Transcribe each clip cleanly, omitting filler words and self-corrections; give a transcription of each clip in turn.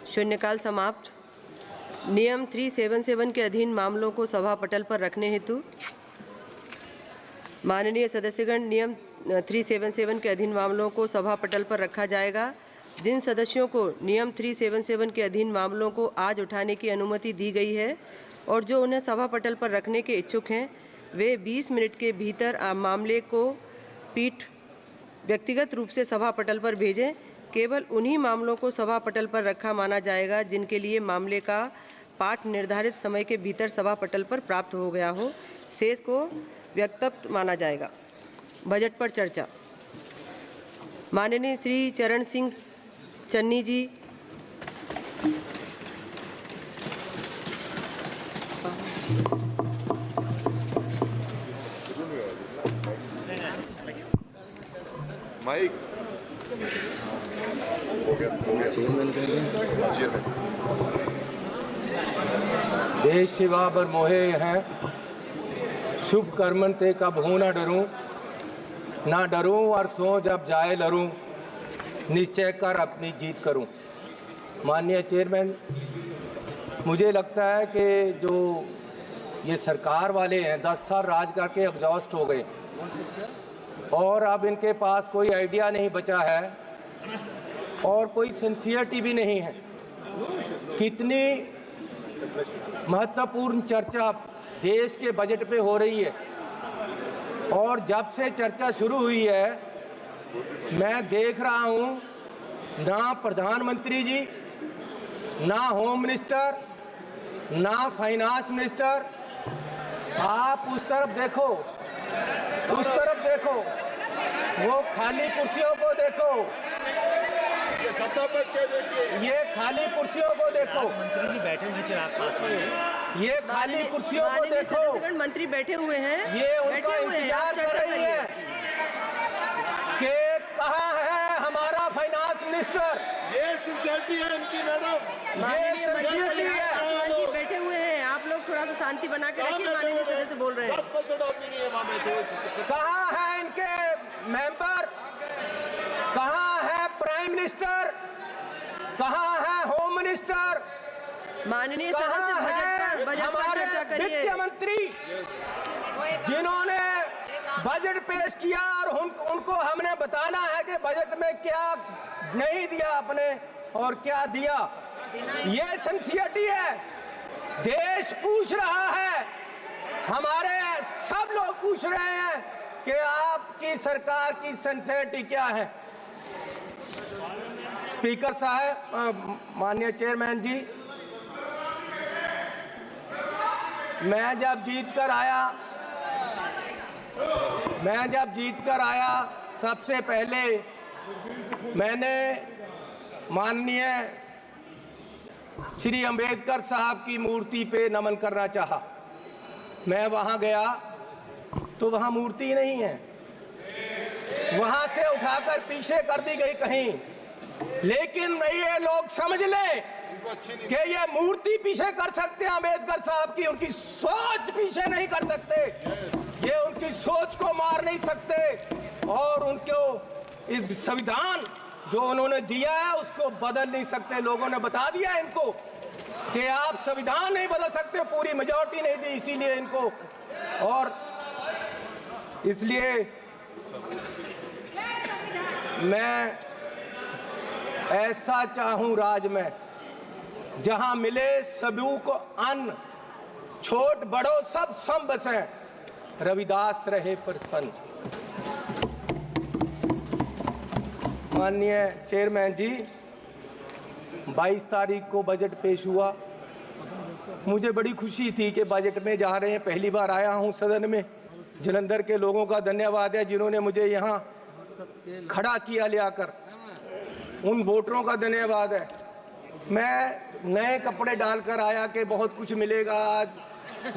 शून्यकाल समाप्त। नियम 377 के अधीन मामलों को सभा पटल पर रखने हेतु माननीय सदस्यगण, नियम 377 के अधीन मामलों को सभा पटल पर रखा जाएगा। जिन सदस्यों को नियम 377 के अधीन मामलों को आज उठाने की अनुमति दी गई है और जो उन्हें सभा पटल पर रखने के इच्छुक हैं, वे 20 मिनट के भीतर मामले को पीठ व्यक्तिगत रूप से सभा पटल पर भेजें। केवल उन्हीं मामलों को सभा पटल पर रखा माना जाएगा जिनके लिए मामले का पाठ निर्धारित समय के भीतर सभा पटल पर प्राप्त हो गया हो। शेष को व्यक्तप्त माना जाएगा। बजट पर चर्चा। माननीय श्री चरण सिंह चन्नी जी। माइक देश सेवा बर मोहे हैं, शुभ कर्मन ते कब हूँ ना डरूं और सो जब जाए लरूं, निश्चय कर अपनी जीत करूं। माननीय चेयरमैन, मुझे लगता है कि जो ये सरकार वाले हैं 10 साल राज करके एग्जॉस्ट हो गए और अब इनके पास कोई आइडिया नहीं बचा है और कोई सिंसियरिटी भी नहीं है। कितनी महत्वपूर्ण चर्चा देश के बजट पे हो रही है और जब से चर्चा शुरू हुई है मैं देख रहा हूँ ना प्रधानमंत्री जी, ना होम मिनिस्टर, ना फाइनेंस मिनिस्टर। आप उस तरफ देखो, उस तरफ देखो, वो खाली कुर्सियों को देखो, ये खाली कुर्सियों को देखो। मंत्री जी बैठे हुए चिराग पासवान, ये खाली कुर्सियों को देखो। मंत्री बैठे हुए हैं, ये उनका इंतजार कर रही है कि कहाँ है हमारा फाइनेंस मिनिस्टर। ये सिंसियरिटी है इनकी मैडम। माननीय मंत्री जी बैठे हुए हैं, आप लोग थोड़ा सा शांति बना के रखिए। माननीय सदस्य बोल रहे हैं। 10% आदमी नहीं है वहाँ में। कहाँ है इनके मेंबर, कहाँ है प्राइम मिनिस्टर, कहाँ है होम मिनिस्टर, माननीय कहाँ सदस्य बजट पर हमारे चर्चा करिए। वित्त मंत्री जिन्होंने बजट पेश किया और उनको हमने बताना है कि बजट में क्या नहीं दिया आपने और क्या दिया। ये सिंसियरिटी है। देश पूछ रहा है, हमारे सब लोग पूछ रहे हैं कि आपकी सरकार की सिंसियरिटी क्या है। स्पीकर साहब, माननीय चेयरमैन जी, मैं जब जीत कर आया सबसे पहले मैंने माननीय श्री अंबेडकर साहब की मूर्ति पे नमन करना चाहा। मैं वहाँ गया तो वहाँ मूर्ति नहीं है, वहाँ से उठाकर पीछे कर दी गई कहीं। लेकिन ये लोग समझ लें कि ये मूर्ति पीछे कर सकते हैं अंबेडकर साहब की, उनकी सोच पीछे नहीं कर सकते। ये उनकी सोच को मार नहीं सकते और उनको इस संविधान जो उन्होंने दिया है उसको बदल नहीं सकते। लोगों ने बता दिया इनको कि आप संविधान नहीं बदल सकते, पूरी मेजॉरिटी नहीं दी इसीलिए इनको। और इसलिए मैं ऐसा चाहूं राज में जहां मिले सभी को अन्न, छोट बड़ो सब सम बसें, रविदास रहे प्रसन्न। माननीय चेयरमैन जी, 22 तारीख को बजट पेश हुआ। मुझे बड़ी खुशी थी कि बजट में जा रहे हैं। पहली बार आया हूं सदन में। जलंधर के लोगों का धन्यवाद है जिन्होंने मुझे यहाँ खड़ा किया ले आकर, उन वोटरों का धन्यवाद है। मैं नए कपड़े डालकर आया कि बहुत कुछ मिलेगा आज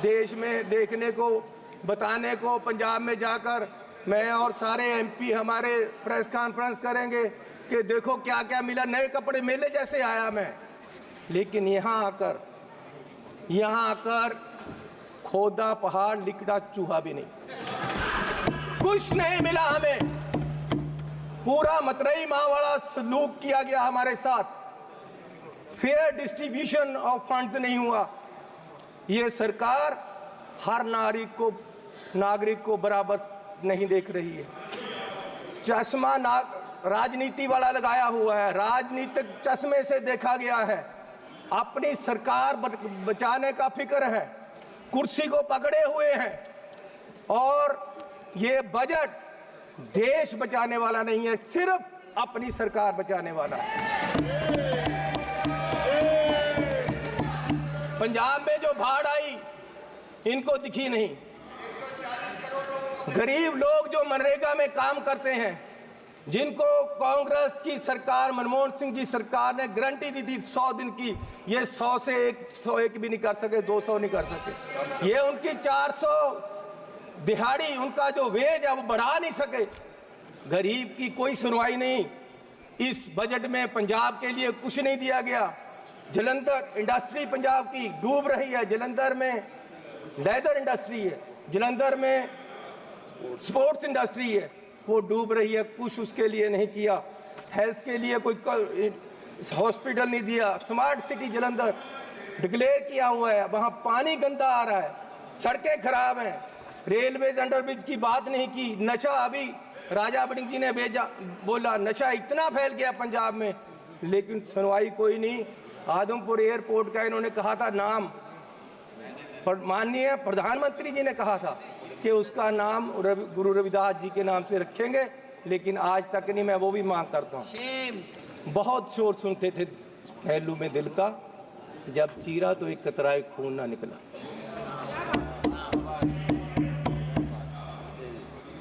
देश में देखने को, बताने को। पंजाब में जाकर मैं और सारे एमपी हमारे प्रेस कॉन्फ्रेंस करेंगे कि देखो क्या क्या मिला। नए कपड़े मेले जैसे आया मैं। लेकिन यहाँ आकर खोदा पहाड़, लिकड़ा चूहा भी नहीं, कुछ नहीं मिला हमें। पूरा मतरई माँ वाला सलूक किया गया हमारे साथ। फेयर डिस्ट्रीब्यूशन ऑफ फंड्स नहीं हुआ। ये सरकार हर नागरिक को बराबर नहीं देख रही है। चश्मा राजनीति वाला लगाया हुआ है, राजनीतिक चश्मे से देखा गया है। अपनी सरकार बचाने का फिक्र है, कुर्सी को पकड़े हुए हैं, और ये बजट देश बचाने वाला नहीं है, सिर्फ अपनी सरकार बचाने वाला है। पंजाब में जो बाढ़ आई इनको दिखी नहीं। गरीब लोग जो मनरेगा में काम करते हैं, जिनको कांग्रेस की सरकार, मनमोहन सिंह जी सरकार ने गारंटी दी थी 100 दिन की, ये 100 से 101 भी नहीं कर सके, 200 नहीं कर सके। ये उनकी 400 दिहाड़ी, उनका जो वेज है वो बढ़ा नहीं सके। गरीब की कोई सुनवाई नहीं। इस बजट में पंजाब के लिए कुछ नहीं दिया गया। जलंधर इंडस्ट्री पंजाब की डूब रही है। जलंधर में लेदर इंडस्ट्री है, जलंधर में स्पोर्ट्स इंडस्ट्री है, वो डूब रही है। कुछ उसके लिए नहीं किया। हेल्थ के लिए कोई हॉस्पिटल नहीं दिया। स्मार्ट सिटी जलंधर डिक्लेयर किया हुआ है, वहाँ पानी गंदा आ रहा है, सड़कें खराब हैं, रेलवेज अंडरब्रिज की बात नहीं की। नशा, अभी राजा बड़िंग जी ने बोला नशा इतना फैल गया पंजाब में, लेकिन सुनवाई कोई नहीं। आदमपुर एयरपोर्ट का इन्होंने कहा था नाम, माननीय प्रधानमंत्री जी ने कहा था कि उसका नाम गुरु रविदास जी के नाम से रखेंगे, लेकिन आज तक नहीं। मैं वो भी मांग करता हूँ। बहुत शोर सुनते थे पहलू में दिल का, जब चीरा तो एक कतराए खून ना निकला।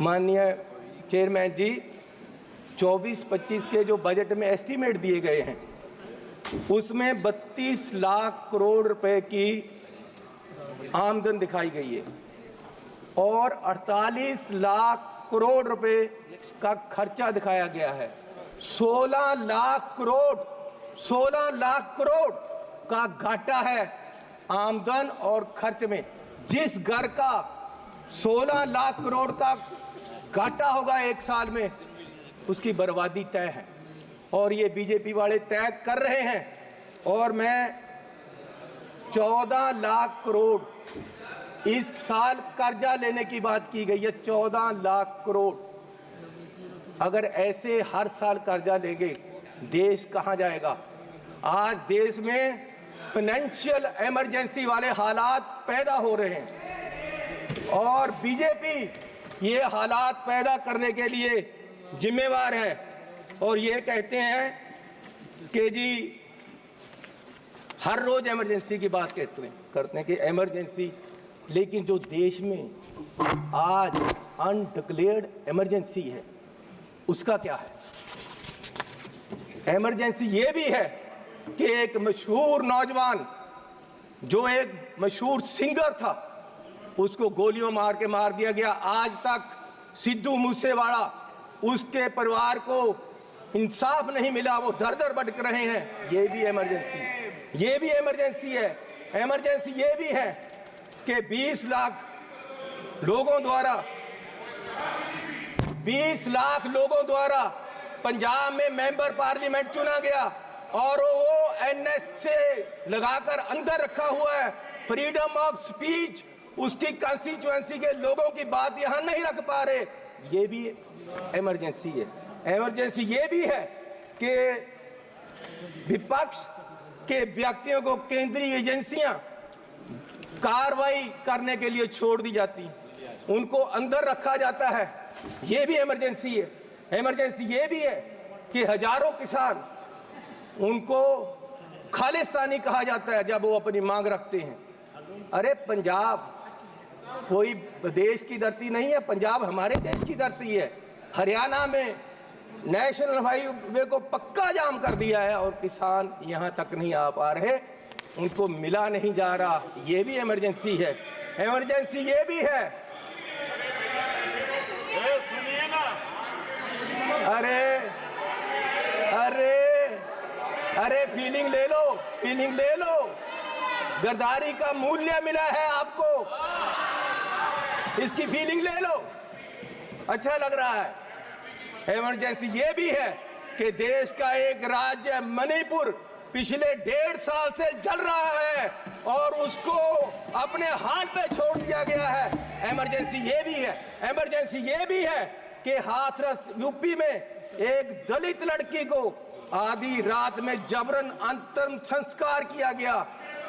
माननीय चेयरमैन जी, 24-25 के जो बजट में एस्टीमेट दिए गए हैं, उसमें 32 लाख करोड़ रुपए की आमदन दिखाई गई है और 48 लाख करोड़ रुपए का खर्चा दिखाया गया है। 16 लाख करोड़ का घाटा है आमदन और खर्च में। जिस घर का 16 लाख करोड़ का घाटा होगा एक साल में, उसकी बर्बादी तय है, और ये बीजेपी वाले तय कर रहे हैं। और मैं 14 लाख करोड़ इस साल कर्जा लेने की बात की गई है, 14 लाख करोड़। अगर ऐसे हर साल कर्जा लेंगे, देश कहाँ जाएगा? आज देश में फाइनेंशियल इमरजेंसी वाले हालात पैदा हो रहे हैं, और बीजेपी ये हालात पैदा करने के लिए जिम्मेवार है। और ये कहते हैं कि जी हर रोज इमरजेंसी की बात करते हैं कि इमरजेंसी, लेकिन जो देश में आज अनडिक्लेयर्ड इमरजेंसी है उसका क्या है? इमरजेंसी ये भी है कि एक मशहूर नौजवान जो एक मशहूर सिंगर था, उसको गोलियों मार के मार दिया गया। आज तक सिद्धू मूसेवाला, उसके परिवार को इंसाफ नहीं मिला, वो दर दर भटक रहे हैं। ये भी इमरजेंसी है। इमरजेंसी ये भी है कि 20 लाख लोगों द्वारा पंजाब में मेंबर पार्लियामेंट चुना गया, और वो एनएस से लगाकर अंदर रखा हुआ है। फ्रीडम ऑफ स्पीच, उसकी कंस्टिट्यूएंसी के लोगों की बात यहां नहीं रख पा रहे। ये भी इमरजेंसी है। इमरजेंसी ये भी है कि विपक्ष के व्यक्तियों को केंद्रीय एजेंसियां कार्रवाई करने के लिए छोड़ दी जाती हैं, उनको अंदर रखा जाता है। ये भी इमरजेंसी है। इमरजेंसी ये भी है कि हजारों किसान, उनको खालिस्तानी कहा जाता है जब वो अपनी मांग रखते हैं। अरे पंजाब कोई देश की धरती नहीं है, पंजाब हमारे देश की धरती है। हरियाणा में नेशनल हाईवे को पक्का जाम कर दिया है और किसान यहाँ तक नहीं आ पा रहे, उनको मिला नहीं जा रहा। ये भी इमरजेंसी है। इमरजेंसी ये भी है। अरे फीलिंग ले लो। गद्दारी का मूल्य मिला है आपको, इसकी फीलिंग ले लो। अच्छा लग रहा है। इमरजेंसी ये भी है कि देश का एक राज्य मणिपुर पिछले 1.5 साल से जल रहा है और उसको अपने हाल पे छोड़ दिया गया है। इमरजेंसी ये भी है, इमरजेंसी ये भी है कि हाथरस यूपी में एक दलित लड़की को आधी रात में जबरन अंतिम संस्कार किया गया।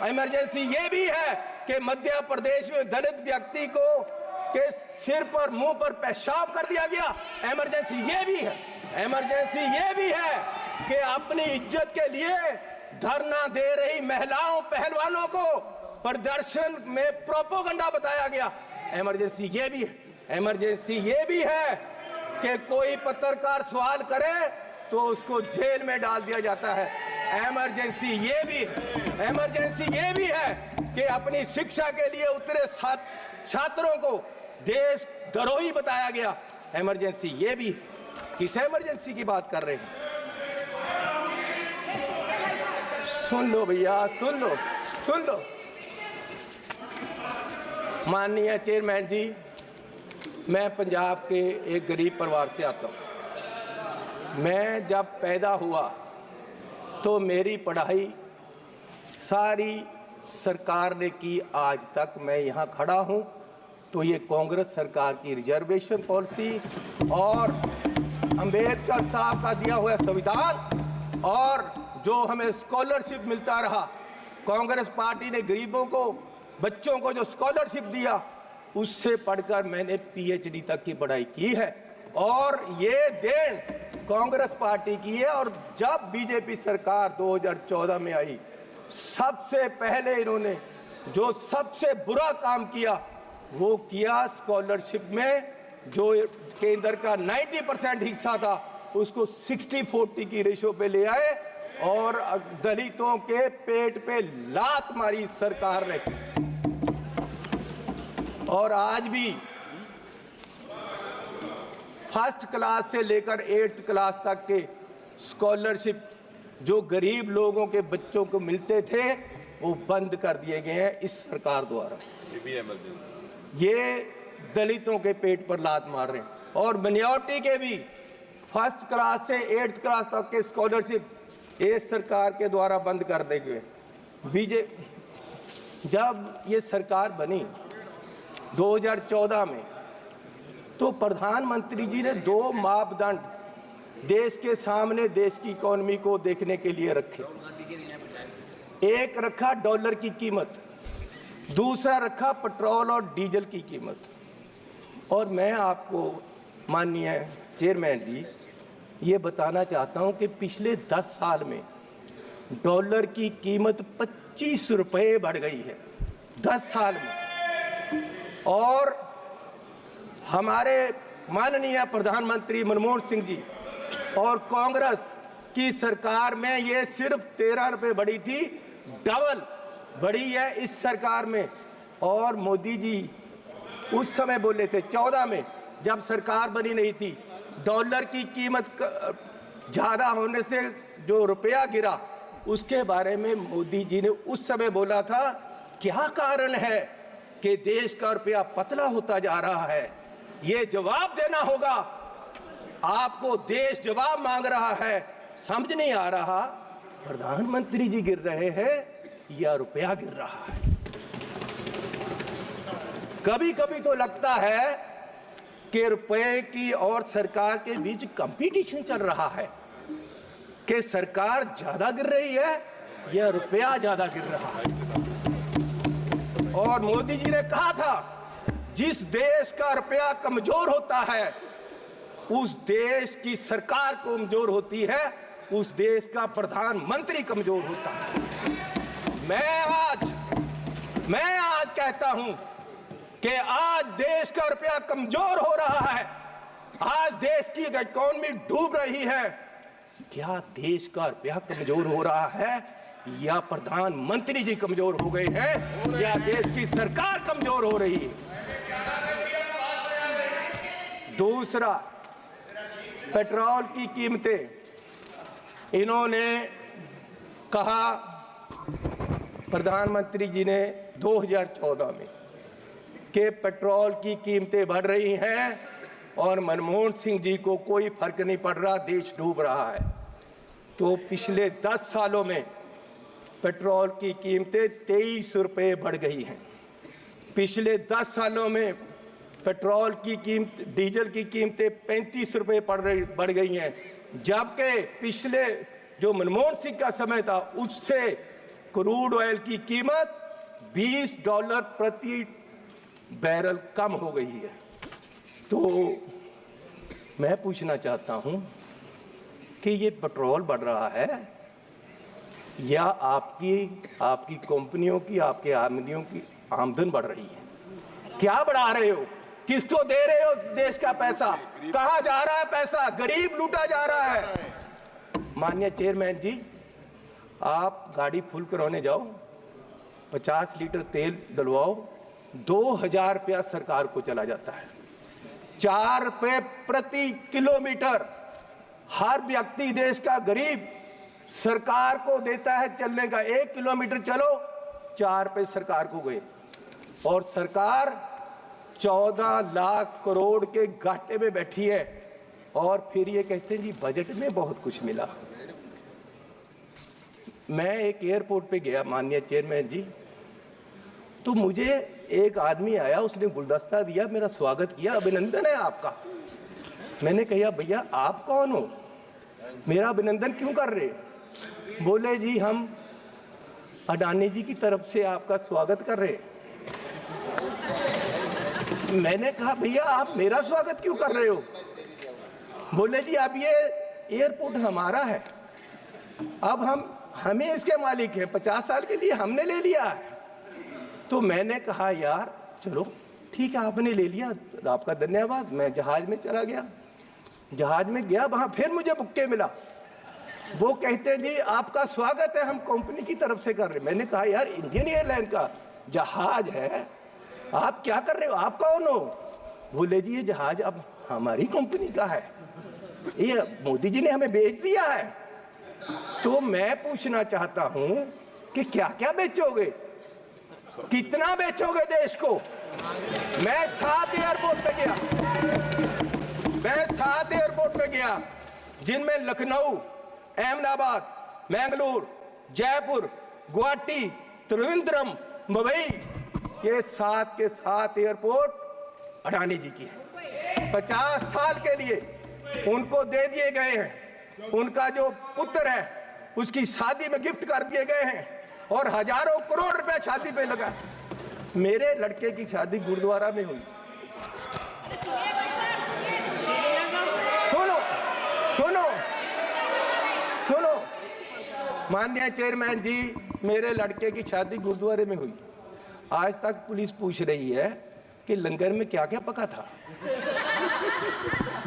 इमरजेंसी ये भी है कि मध्य प्रदेश में दलित व्यक्ति को के सिर पर मुंह पर पेशाब कर दिया गया। इमरजेंसी ये भी है, इमरजेंसी ये भी है कि अपनी इज्जत के लिए धरना दे रही महिलाओं पहलवानों को प्रदर्शन में प्रोपोगंडा बताया गया। इमरजेंसी ये भी है, इमरजेंसी ये भी है कि कोई पत्रकार सवाल करे तो उसको जेल में डाल दिया जाता है। इमरजेंसी ये भी है, इमरजेंसी ये भी है कि अपनी शिक्षा के लिए उतरे छात्रों को देश द्रोही बताया गया। इमरजेंसी ये भी है। किस इमरजेंसी की बात कर रहे हैं? सुन लो भैया, सुन लो, सुन लो। माननीय चेयरमैन जी, मैं पंजाब के एक गरीब परिवार से आता हूँ। मैं जब पैदा हुआ तो मेरी पढ़ाई सारी सरकार ने की। आज तक मैं यहाँ खड़ा हूँ तो ये कांग्रेस सरकार की रिजर्वेशन पॉलिसी और अंबेडकर साहब का दिया हुआ संविधान और जो हमें स्कॉलरशिप मिलता रहा, कांग्रेस पार्टी ने गरीबों को, बच्चों को जो स्कॉलरशिप दिया, उससे पढ़कर मैंने पीएचडी तक की पढ़ाई की है और ये देन कांग्रेस पार्टी की है। और जब बीजेपी सरकार 2014 में आई, सबसे पहले इन्होंने जो सबसे बुरा काम किया वो किया, स्कॉलरशिप में जो केंद्र का 90% हिस्सा था उसको 60-40 की रेशो पे ले आए और दलितों के पेट पे लात मारी सरकार ने। और आज भी फर्स्ट क्लास से लेकर 8th क्लास तक के स्कॉलरशिप जो गरीब लोगों के बच्चों को मिलते थे वो बंद कर दिए गए हैं इस सरकार द्वारा। ये दलितों के पेट पर लात मार रहे हैं। और मिनॉरिटी के भी फर्स्ट क्लास से 8th क्लास तक के स्कॉलरशिप इस सरकार के द्वारा बंद कर दिए गए। जब ये सरकार बनी 2014 में तो प्रधानमंत्री जी ने 2 मापदंड देश के सामने देश की इकोनॉमी को देखने के लिए रखे। एक रखा डॉलर की कीमत, दूसरा रखा पेट्रोल और डीजल की कीमत। और मैं आपको माननीय चेयरमैन जी ये बताना चाहता हूं कि पिछले 10 साल में डॉलर की कीमत 25 रुपये बढ़ गई है 10 साल में। और हमारे माननीय प्रधानमंत्री मनमोहन सिंह जी और कांग्रेस की सरकार में ये सिर्फ 13 रुपये बढ़ी थी, डबल बढ़ी है इस सरकार में। और मोदी जी उस समय बोले थे 14 में जब सरकार बनी नहीं थी, डॉलर की कीमत ज़्यादा होने से जो रुपया गिरा उसके बारे में मोदी जी ने उस समय बोला था क्या कारण है कि देश का रुपया पतला होता जा रहा है, ये जवाब देना होगा आपको। देश जवाब मांग रहा है, समझ नहीं आ रहा प्रधानमंत्री जी गिर रहे हैं या रुपया गिर रहा है। कभी कभी तो लगता है कि रुपए की और सरकार के बीच कंपटीशन चल रहा है कि सरकार ज्यादा गिर रही है या रुपया ज्यादा गिर रहा है। और मोदी जी ने कहा था जिस देश का रुपया कमजोर होता है उस देश की सरकार कमजोर होती है, उस देश का प्रधानमंत्री कमजोर होता है। मैं आज कहता हूं कि आज देश का रुपया कमजोर हो रहा है, आज देश की इकोनॉमी डूब रही है। क्या देश का रुपया कमजोर हो रहा है या प्रधानमंत्री जी कमजोर हो गए हैं या देश की सरकार कमजोर हो रही है? दूसरा, पेट्रोल की कीमतें इन्होंने कहा, प्रधानमंत्री जी ने 2014 में कि पेट्रोल की कीमतें बढ़ रही हैं और मनमोहन सिंह जी को कोई फर्क नहीं पड़ रहा, देश डूब रहा है। तो पिछले 10 सालों में पेट्रोल की कीमतें 23 रुपये बढ़ गई हैं। पिछले 10 सालों में पेट्रोल की कीमत, डीजल की कीमतें 35 रुपये बढ़ गई हैं, जबकि पिछले जो मनमोहन सिंह का समय था उससे क्रूड ऑयल की कीमत $20 प्रति बैरल कम हो गई है। तो मैं पूछना चाहता हूं कि ये पेट्रोल बढ़ रहा है या आपकी कंपनियों की, आपके आमदनियों की आमदन बढ़ रही है? क्या बढ़ा रहे हो? किसको दे रहे हो देश का पैसा? कहां जा रहा है पैसा? गरीब लूटा जा रहा है। माननीय चेयरमैन जी, आप गाड़ी फुल कराने जाओ, 50 लीटर तेल डलवाओ, 2000 रुपया सरकार को चला जाता है। 4 रुपये प्रति किलोमीटर हर व्यक्ति देश का गरीब सरकार को देता है चलने का। 1 किलोमीटर चलो 4 रुपये सरकार को गए, और सरकार 14 लाख करोड़ के घाटे में बैठी है, और फिर ये कहते हैं जी बजट में बहुत कुछ मिला। मैं एक एयरपोर्ट पे गया माननीय चेयरमैन जी, तो मुझे एक आदमी आया, उसने गुलदस्ता दिया, मेरा स्वागत किया, अभिनंदन है आपका। मैंने कहा भैया आप कौन हो, मेरा अभिनंदन क्यों कर रहे? बोले जी हम अडानी जी की तरफ से आपका स्वागत कर रहे। मैंने कहा भैया आप मेरा स्वागत क्यों कर रहे हो? बोले जी अब ये एयरपोर्ट हमारा है, अब हमें इसके मालिक है, 50 साल के लिए हमने ले लिया है। तो मैंने कहा यार चलो ठीक है, आपने ले लिया, आपका धन्यवाद। मैं जहाज में चला गया, जहाज में गया, वहां फिर मुझे बुक्के मिला। वो कहते जी आपका स्वागत है, हम कंपनी की तरफ से कर रहे। मैंने कहा यार इंडियन एयरलाइन का जहाज है, आप क्या कर रहे हो, आप कौन हो? बोले जी ये जहाज अब हमारी कंपनी का है, ये मोदी जी ने हमें बेच दिया है। तो मैं पूछना चाहता हूं कि क्या क्या बेचोगे, कितना बेचोगे देश को? मैं 7 एयरपोर्ट पे गया, जिनमें लखनऊ, अहमदाबाद, मैंगलोर, जयपुर, गुवाहाटी, त्रिवेंद्रम, मुंबई, ये 7 के 7 एयरपोर्ट अडानी जी की है। 50 साल के लिए उनको दे दिए गए हैं। उनका जो पुत्र है उसकी शादी में गिफ्ट कर दिए गए हैं, और हजारों करोड़ रुपए शादी पे लगा। मेरे लड़के की शादी गुरुद्वारा में हुई। सुनो सुनो सुनो माननीय चेयरमैन जी, मेरे लड़के की शादी गुरुद्वारे में हुई। आज तक पुलिस पूछ रही है कि लंगर में क्या क्या पका था,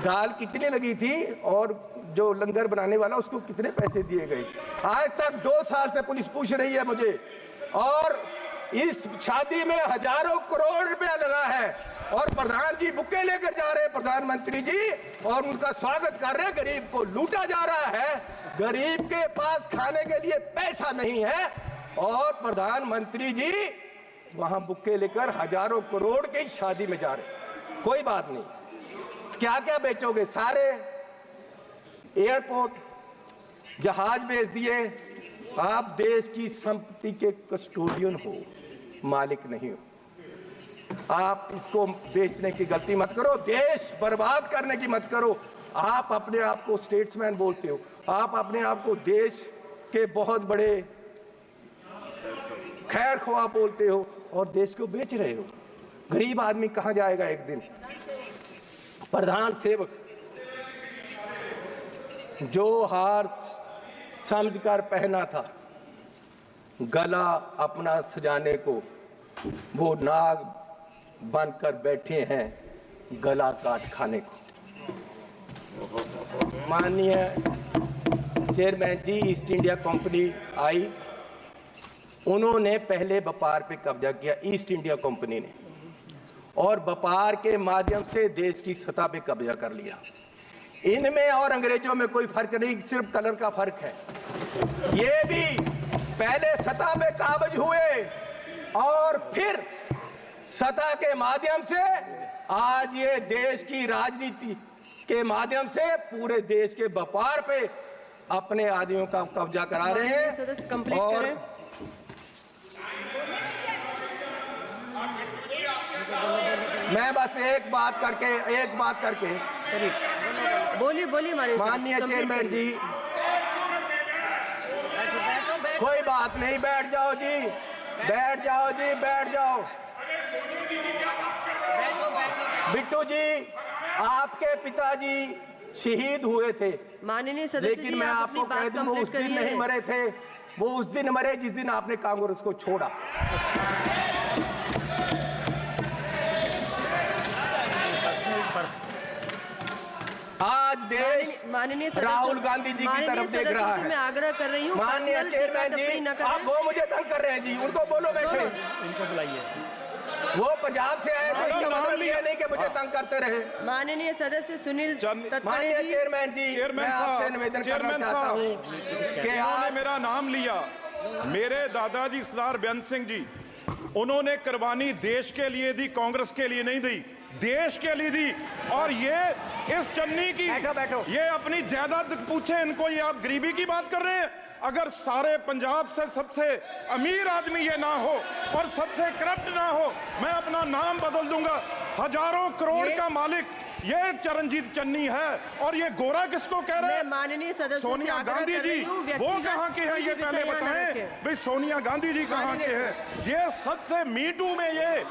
दाल कितनी लगी थी, और जो लंगर बनाने वाला उसको कितने पैसे दिए गए। आज तक 2 साल से पुलिस पूछ रही है मुझे, और इस शादी में हजारों करोड़ रुपया लगा है, और प्रधान जी बुके लेकर जा रहे हैं, प्रधानमंत्री जी, और उनका स्वागत कर रहे हैं। गरीब को लूटा जा रहा है, गरीब के पास खाने के लिए पैसा नहीं है, और प्रधानमंत्री जी वहां बुके लेकर हजारों करोड़ की शादी में जा रहे। कोई बात नहीं, क्या क्या बेचोगे? सारे एयरपोर्ट, जहाज बेच दिए। आप देश की संपत्ति के कस्टोडियन हो, मालिक नहीं हो। आप इसको बेचने की गलती मत करो, देश बर्बाद करने की मत करो। आप अपने आप को स्टेट्समैन बोलते हो, आप अपने आप को देश के बहुत बड़े खैर ख्वाह बोलते हो, और देश को बेच रहे हो। गरीब आदमी कहां जाएगा एक दिन? प्रधान सेवक जो हार समझकर पहना था गला अपना सजाने को, वो नाग बनकर बैठे हैं गला काट खाने को। माननीय चेयरमैन जी, ईस्ट इंडिया कंपनी आई, उन्होंने पहले व्यापार पे कब्जा किया, ईस्ट इंडिया कंपनी ने, और व्यापार के माध्यम से देश की सतह पे कब्जा कर लिया। इनमें और अंग्रेजों में कोई फर्क नहीं, सिर्फ कलर का फर्क है। ये भी पहले सतह पे काबज हुए, और फिर सतह के माध्यम से आज ये देश की राजनीति के माध्यम से पूरे देश के व्यापार पे अपने आदमियों का कब्जा करा रहे हैं। सदस्य कंप्लीट और करें। मैं बस एक बात करके बोलिए बोलिए माननीय चेयरमैन जी, कोई बात नहीं, बैठ जाओ जी, बैठ जाओ जी, बैठ जाओ। बिट्टू जी, आपके पिताजी शहीद हुए थे, माननीय सदस्य लेकिन जी, मैं आप अपनी आपको कह बात दूं वो उस कंप्लीट दिन करिए। नहीं मरे थे, वो उस दिन मरे जिस दिन आपने कांग्रेस को छोड़ा। आज देश माननीय सदस्य- राहुल गांधी जी की माननीय तरफ देख सदस्य रहा से है। मैं आग्रह कर रही हूँ, माननीय पर्सनल चेयरमैन टिप्पणी न जी, करें। आप वो मुझे तंग कर रहे हैं जी, उनको बोलो बैठे। इनको बुलाइए। वो पंजाब से आए थे, इसका मतलब ये नहीं कि मुझे तंग करते रहे। माननीय सदस्य सुनील तटकरे माननीय जी, चेयरमैन जी, मैं आपसे निवेदन करना चाहता हूँ कि इन्होंने आप मेरा नाम लिया। मेरे दादाजी सरदार बेअंत सिंह जी, उन्होंने कुर्बानी देश के लिए दी, कांग्रेस के लिए नहीं दी, देश के लिए दी। और ये इस चन्नी की बैठो। ये अपनी जायदाद पूछे इनको, ये आप गरीबी की बात कर रहे हैं। अगर सारे पंजाब से सबसे अमीर आदमी ये ना हो और सबसे करप्ट ना हो, मैं अपना नाम बदल दूंगा। हजारों करोड़ का मालिक ये चरणजीत चन्नी है। और ये गोरा किसको कह रहे मैं हैं? माननीय सदस्य से सोनिया आग्रह गांधी कर जी, रही हूँ, वो व्यक्तिगत कहाँ के हैं कोई ये भी पहले विषय यहाँ न बताएं। रखें। भाई सोनिया गांधी जी कहाँ के हैं? ये सबसे मीटू में, ये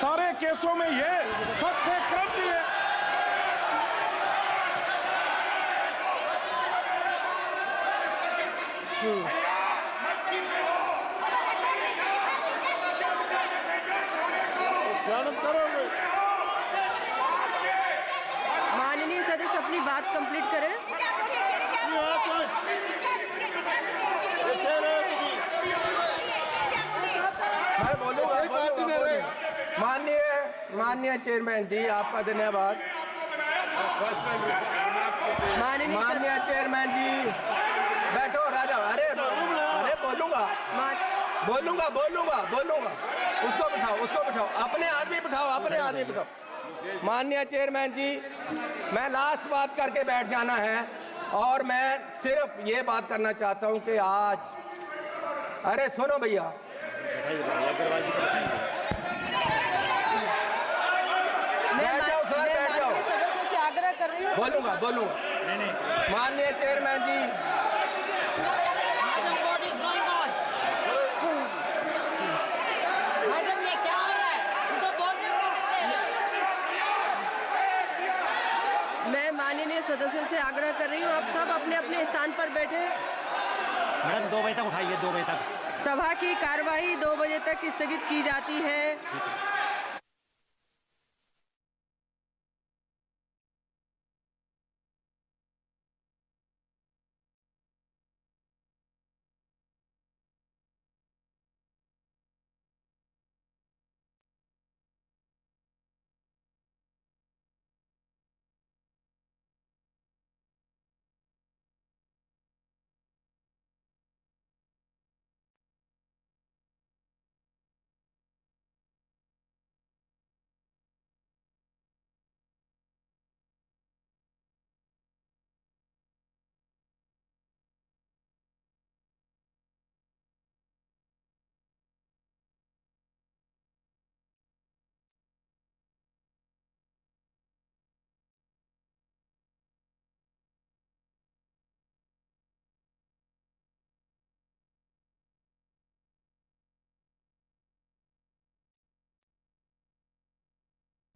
सारे केसों में ये सबसे करप्ट है। स्वागत करोगे? माननीय सदस्य अपनी बात कंप्लीट करें। मैं बोलूंगा। माननीय चेयरमैन जी, आपका धन्यवाद। माननीय चेयरमैन जी, बैठो राजा। अरे बोलूंगा, उसको बिठाओ, अपने आदमी बिठाओ। माननीय चेयरमैन जी, मैं लास्ट बात करके बैठ जाना है, और मैं सिर्फ ये बात करना चाहता हूं कि आज, अरे सुनो भैया, मैं बैठ जाओ सर, बैठ जाओ। माननीय सदस्य से आग्रह कर रही हूँ। बोलूंगा। माननीय chairman ji, madam, what is going on? Madam, ये क्या हो रहा है? उनको बोलने को देते। मैं माननीय सदस्य से आग्रह कर रही हूँ, आप सब अपने अपने स्थान पर बैठे। मैडम 2 बजे तक उठाइए, 2 बजे तक। सभा की कार्यवाही 2 बजे तक स्थगित की जाती है।